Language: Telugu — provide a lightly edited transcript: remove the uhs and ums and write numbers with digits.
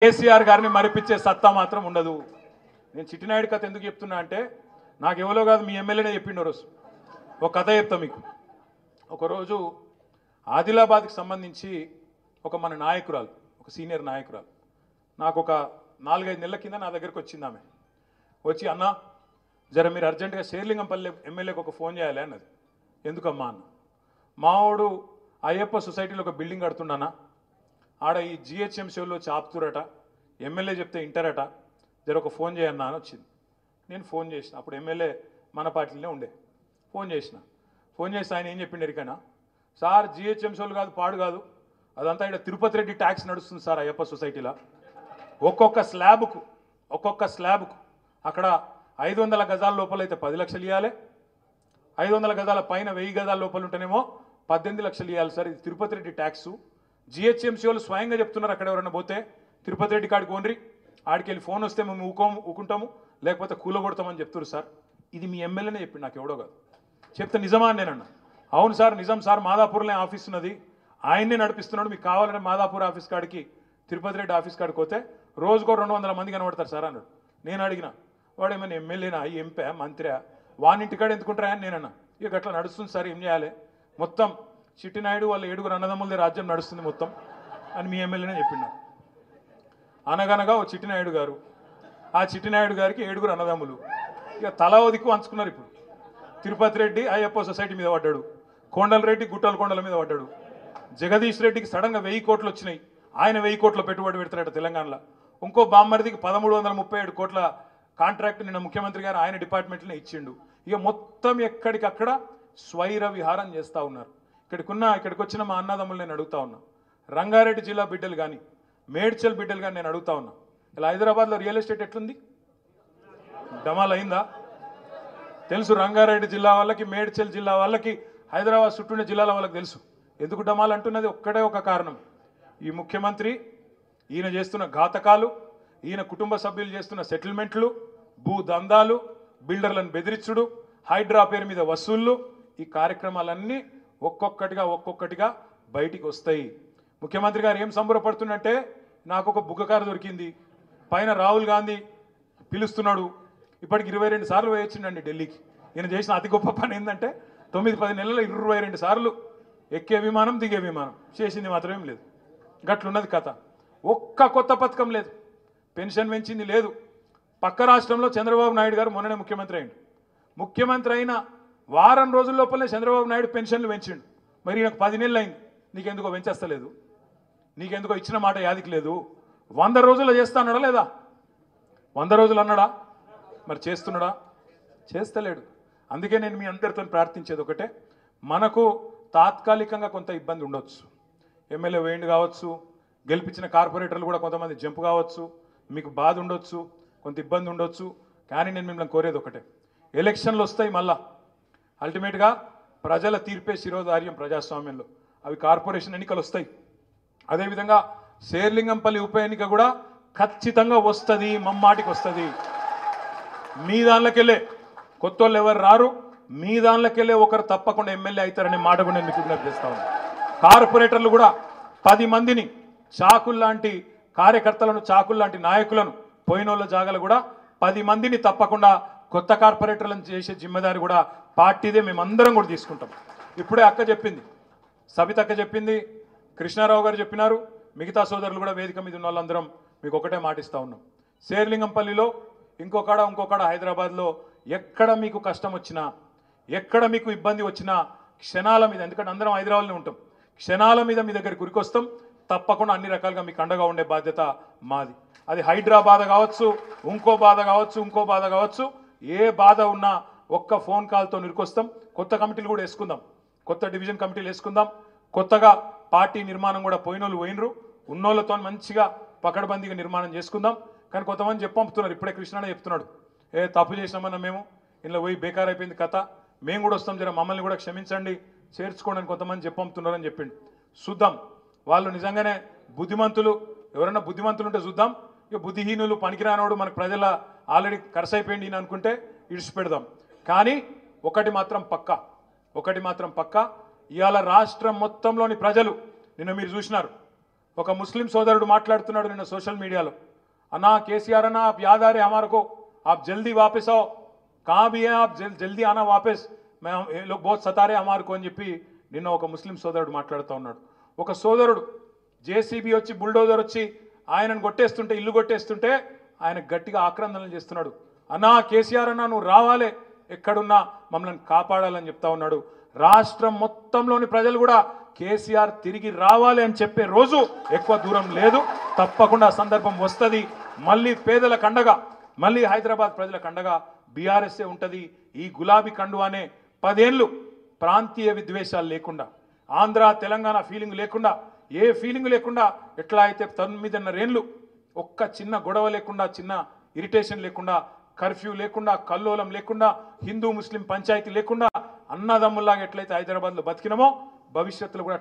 కేసీఆర్ గారిని మరిపించే సత్తా మాత్రం ఉండదు. నేను చిట్టినాయుడు కథ ఎందుకు చెప్తున్నా అంటే నాకు ఎవరో కాదు మీ ఎమ్మెల్యేనే చెప్పిండు. రోజు ఒక కథ చెప్తా మీకు. ఒకరోజు ఆదిలాబాద్కి సంబంధించి ఒక మన నాయకురాలు, ఒక సీనియర్ నాయకురాలు నాకు ఒక 4-5 నెలల కింద నా దగ్గరికి వచ్చింది. ఆమె వచ్చి అన్న జర మీరు అర్జెంటుగా శేర్లింగంపల్లి ఎమ్మెల్యేకి ఒక ఫోన్ చేయాలి అన్నది. ఎందుకమ్మా అన్న, మావాడు అయ్యప్ప సొసైటీలో ఒక బిల్డింగ్ కడుతున్నానా, ఆడ ఈ జిహెచ్ఎంసీలో చాపుతురట, ఎమ్మెల్యే చెప్తే ఇంటరట, జర ఒక ఫోన్ చేయన్నా అని వచ్చింది. నేను ఫోన్ చేసిన, అప్పుడు ఎమ్మెల్యే మన పార్టీలోనే ఉండే. ఫోన్ చేసి ఆయన ఏం చెప్పిండు ఎరికైనా, సార్ జిహెచ్ఎంసీలు కాదు పాడు కాదు, అదంతా ఇక్కడ తిరుపతి రెడ్డి ట్యాక్స్ నడుస్తుంది సార్ అయ్యప్ప సొసైటీలో. ఒక్కొక్క స్లాబ్కు అక్కడ 500 గజాల లోపల అయితే 10 లక్షలు ఇవ్వాలి, 500 గజాల పైన 1000 గజాల లోపల ఉంటేనేమో 18 లక్షలు ఇవ్వాలి సార్. ఇది తిరుపతి రెడ్డి ట్యాక్సు. జిహెచ్ఎంసీ వాళ్ళు స్వయంగా చెప్తున్నారు, అక్కడ ఎవరైనా పోతే తిరుపతి రెడ్డి కాడికి ఓన్రి, ఆడికి వెళ్ళి ఫోన్ వస్తే మేము ఊకుంటాము, లేకపోతే కూలగొడతామని చెప్తున్నారు సార్. ఇది మీ ఎమ్మెల్యేనే చెప్పిండు, నాకు ఎవడో కాదు. చెప్తే నిజమా అని నేనన్నా. అవును సార్ నిజం సార్, మాదాపూర్లో ఆఫీస్ ఉన్నది, ఆయన్నే నడిపిస్తున్నాడు, మీకు కావాలంటే మాదాపూర్ ఆఫీస్ కాడికి తిరుపతి రెడ్డి ఆఫీస్ కాడికి పోతే రోజుకో 200 మంది కనబడతారు సార్ అన్నాడు. నేను అడిగిన, వాడు ఏమైనా ఎమ్మెల్యేనా, ఎంపీ మంత్రి, వానింటికాడ ఎందుకుంటారా అని నేనన్నా. ఇక అట్లా నడుస్తుంది సార్, ఏం చేయాలి, మొత్తం చిట్టినాయుడు వాళ్ళ 7 అన్నదమ్ములదే రాజ్యం నడుస్తుంది మొత్తం అని మీ ఎమ్మెల్యేనే చెప్పిండు. అనగనగా ఓ చిట్టినాయుడు గారు, ఆ చిట్టినాయుడు గారికి 7 అన్నదమ్ములు, ఇక తలా దిక్కు అంచుకున్నారు. ఇప్పుడు తిరుపతి రెడ్డి అయ్యప్ప సొసైటీ మీద పడ్డాడు, కొండల రెడ్డి గుట్టల కొండల మీద పడ్డాడు, జగదీష్ రెడ్డికి సడన్గా 1000 కోట్లు వచ్చినాయి, ఆయన 1000 కోట్ల పెట్టుబడి పెడతాడట తెలంగాణలో. ఇంకో బామ్మరిదికి 1337 కోట్ల కాంట్రాక్ట్ నిన్న ముఖ్యమంత్రి గారు ఆయన డిపార్ట్మెంట్లోనే ఇచ్చిండు. ఇక మొత్తం ఎక్కడికక్కడ స్వైర విహారం చేస్తూ ఉన్నారు. ఇక్కడికి వచ్చిన మా అన్నదమ్ములు నేను అడుగుతా ఉన్నా, రంగారెడ్డి జిల్లా బిడ్డలు కానీ మేడ్చల్ బిడ్డలు కానీ నేను అడుగుతా ఉన్నా, ఇలా హైదరాబాద్లో రియల్ ఎస్టేట్ ఎట్లుంది, డమాల్ అయిందా? తెలుసు రంగారెడ్డి జిల్లా వాళ్ళకి, మేడ్చల్ జిల్లా వాళ్ళకి, హైదరాబాద్ చుట్టూనే జిల్లాల వాళ్ళకి తెలుసు. ఎందుకు డమాల్ అంటున్నది ఒక్కడే ఒక కారణం, ఈ ముఖ్యమంత్రి ఈయన చేస్తున్న ఘాతకాలు, ఈయన కుటుంబ సభ్యులు చేస్తున్న సెటిల్మెంట్లు, భూ దందాలు, బిల్డర్లను బెదిరించుడు, హైడ్రా పేరు మీద వసూళ్లు, ఈ కార్యక్రమాలన్నీ ఒక్కొక్కటిగా బయటికి వస్తాయి. ముఖ్యమంత్రి గారు ఏం సంబరపడుతున్నట్టే, నాకు ఒక బుగ్గకారు దొరికింది, పైన రాహుల్ గాంధీ పిలుస్తున్నాడు, ఇప్పటికి 22 సార్లు వేయొచ్చిండండి ఢిల్లీకి. ఈయన చేసిన అతి గొప్ప పని ఏంటంటే 9-10 నెలల్లో 22 సార్లు ఎక్కే విమానం దిగే విమానం, చేసింది మాత్రం ఏం లేదు. గట్లున్నది కథ. ఒక్క కొత్త పథకం లేదు, పెన్షన్ పెంచింది లేదు. పక్క రాష్ట్రంలో చంద్రబాబు నాయుడు గారు మొన్ననే ముఖ్యమంత్రి అయ్యిండు. ముఖ్యమంత్రి అయిన వారం రోజుల లోపలనే చంద్రబాబు నాయుడు పెన్షన్లు పెంచిండు. మరి నాకు 10 నెలలు అయింది, నీకెందుకో పెంచేస్తలేదు, నీకెందుకో ఇచ్చిన మాట యాదికి లేదు. 100 రోజుల్లో చేస్తా అన్నాడా లేదా? 100 రోజులు అన్నాడా? మరి చేస్తున్నాడా? చేస్తలేడు. అందుకే నేను మీ అందరితో ప్రార్థించేది ఒకటే, మనకు తాత్కాలికంగా కొంత ఇబ్బంది ఉండొచ్చు, ఎమ్మెల్యే వేయండి కావచ్చు, గెలిపించిన కార్పొరేటర్లు కూడా కొంతమంది జంపు కావచ్చు, మీకు బాధ ఉండొచ్చు, కొంత ఇబ్బంది ఉండొచ్చు. కానీ నేను మిమ్మల్ని కోరేది ఒకటే, ఎలక్షన్లు వస్తాయి, మళ్ళా అల్టిమేట్గా ప్రజల తీర్పే శిరోధార్యం ప్రజాస్వామ్యంలో. అవి కార్పొరేషన్ ఎన్నికలు వస్తాయి, అదేవిధంగా శేర్లింగంపల్లి ఉప ఎన్నిక కూడా ఖచ్చితంగా వస్తుంది, మమ్మాటికి వస్తుంది. మీ దానిలోకెళ్ళే కొత్త వాళ్ళు ఎవరు రారు, మీ దానిలోకెళ్ళే ఒకరు తప్పకుండా ఎమ్మెల్యే అవుతారనే మాట కూడా నేను మీకు విజ్ఞప్తి చేస్తా ఉన్నాను. కార్పొరేటర్లు కూడా 10 మందిని చాకుల్లాంటి కార్యకర్తలను, చాకుల్లాంటి నాయకులను, పోయినోళ్ళ జాగాలు కూడా 10 మందిని తప్పకుండా కొత్త కార్పొరేటర్లను చేసే జిమ్మెదారి కూడా పార్టీదే, మేమందరం కూడా తీసుకుంటాం. ఇప్పుడే అక్క చెప్పింది, సబితక్క చెప్పింది, కృష్ణారావు గారు చెప్పినారు, మిగతా సోదరులు కూడా వేదిక మీద ఉన్న వాళ్ళందరం మీకు ఒకటే మాటిస్తూ ఉన్నాం. శేర్లింగంపల్లిలో ఇంకొకడ హైదరాబాద్లో ఎక్కడ మీకు కష్టం వచ్చినా, ఎక్కడ మీకు ఇబ్బంది వచ్చినా క్షణాల మీద, ఎందుకంటే అందరం హైదరాబాద్లో ఉంటాం, క్షణాల మీద మీ దగ్గరికి ఉరికొస్తాం. తప్పకుండా అన్ని రకాలుగా మీకు అండగా ఉండే బాధ్యత మాది. అది హైడ్రా బాధ కావచ్చు, ఇంకో బాధ కావచ్చు, ఏ బాధ ఉన్నా ఒక్క ఫోన్ కాల్తో నిరుకొస్తాం. కొత్త కమిటీలు కూడా వేసుకుందాం, కొత్త డివిజన్ కమిటీలు వేసుకుందాం. కొత్తగా పార్టీ నిర్మాణం కూడా పోయినోళ్ళు పోయినరు, ఉన్నోళ్ళతో మంచిగా పకడ్బందీగా నిర్మాణం చేసుకుందాం. కానీ కొంతమంది చెప్పంపుతున్నారు, ఇప్పుడే కృష్ణనే చెప్తున్నాడు, తప్పు చేసినామన్నా మేము ఇలా పోయి బేకార్ అయిపోయింది కథ, మేము కూడా వస్తాం, జర మమ్మల్ని కూడా క్షమించండి, చేర్చుకోండి అని కొంతమంది చెప్పంపుతున్నారని చెప్పిండు. చూద్దాం, వాళ్ళు నిజంగానే బుద్ధిమంతులు, ఎవరైనా బుద్ధిమంతులు ఉంటే చూద్దాం. ఇక బుద్ధిహీనులు, పనికిరానోడు, మనకు ప్రజల ఆల్రెడీ ఖర్చు అయిపోయింది ఈయన అనుకుంటే ఇడిచిపెడదాం. కానీ ఒకటి మాత్రం పక్కా, ఇవాళ రాష్ట్రం మొత్తంలోని ప్రజలు, నిన్న మీరు చూసినారు, ఒక ముస్లిం సోదరుడు మాట్లాడుతున్నాడు నిన్న సోషల్ మీడియాలో, అన్నా కేసీఆర్ అన్నా आप याद आ रहे हमारे को, आप जल्दी वापस आओ, कहाँ भी हैं आप, जल्दी आना वापस, मैं ये लोग बहुत सता रहे हमारे को అని చెప్పి నిన్న ఒక ముస్లిం సోదరుడు మాట్లాడుతూ ఉన్నాడు. ఒక సోదరుడు జేసీబీ వచ్చి బుల్డోజర్ వచ్చి ఆయనను కొట్టేస్తుంటే, ఇల్లు కొట్టేస్తుంటే ఆయన గట్టిగా ఆక్రందనలు చేస్తున్నాడు. అన్నా కేసీఆర్ అన్నా నువ్వు రావాలే, ఎక్కడున్నా మమ్మల్ని కాపాడాలని చెప్తా ఉన్నాడు. రాష్ట్రం మొత్తంలోని ప్రజలు కూడా కేసీఆర్ తిరిగి రావాలి అని చెప్పే రోజు ఎక్కువ దూరం లేదు. తప్పకుండా సందర్భం వస్తుంది. మళ్ళీ పేదల కండగా, మళ్ళీ హైదరాబాద్ ప్రజల కండగా బీఆర్ఎస్ఏ ఉంటుంది. ఈ గులాబీ కండువానే 10 ఏళ్ళు ప్రాంతీయ విద్వేషాలు లేకుండా, ఆంధ్ర తెలంగాణ ఫీలింగ్ లేకుండా, ఏ ఫీలింగ్ లేకుండా, ఎట్లా అయితే 9.5 ఏళ్ళు ఒక్క చిన్న గొడవ లేకుండా, చిన్న ఇరిటేషన్ లేకుండా, కర్ఫ్యూ లేకుండా, కల్లోలం లేకుండా, హిందూ ముస్లిం పంచాయతీ లేకుండా అన్నదమ్ముల్లాగా ఎట్లయితే హైదరాబాద్లో బతికినామో భవిష్యత్తులో కూడా